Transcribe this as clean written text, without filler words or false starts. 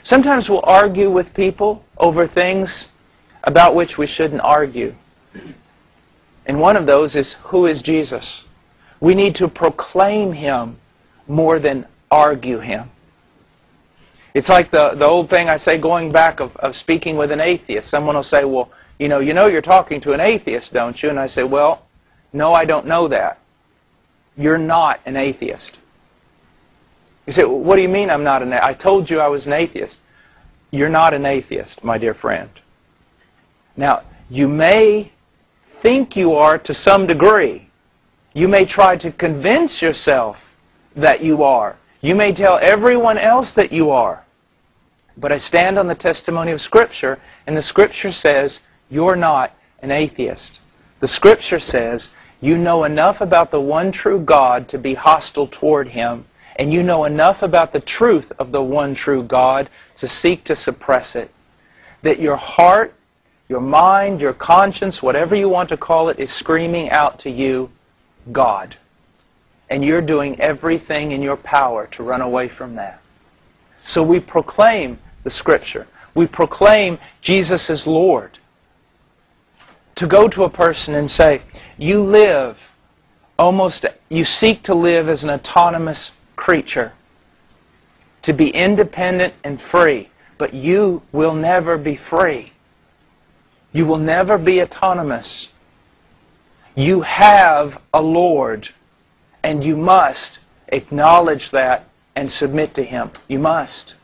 Sometimes we'll argue with people over things about which we shouldn't argue. And one of those is, who is Jesus? We need to proclaim Him more than argue Him. It's like the old thing I say going back of speaking with an atheist. Someone will say, well, you know you're talking to an atheist, don't you? And I say, well, no, I don't know that. You're not an atheist. You say, well, what do you mean I'm not an atheist? I told you I was an atheist. You're not an atheist, my dear friend. Now, you may think you are to some degree. You may try to convince yourself that you are. You may tell everyone else that you are. But I stand on the testimony of Scripture, and the Scripture says you're not an atheist. The Scripture says you know enough about the one true God to be hostile toward Him, and you know enough about the truth of the one true God to seek to suppress it. That your heart, your mind, your conscience, whatever you want to call it, is screaming out to you, God. And you're doing everything in your power to run away from that. So we proclaim the Scripture. We proclaim Jesus is Lord. To go to a person and say, you seek to live as an autonomous creature, to be independent and free, but you will never be free. You will never be autonomous. You have a Lord, and you must acknowledge that and submit to Him. You must.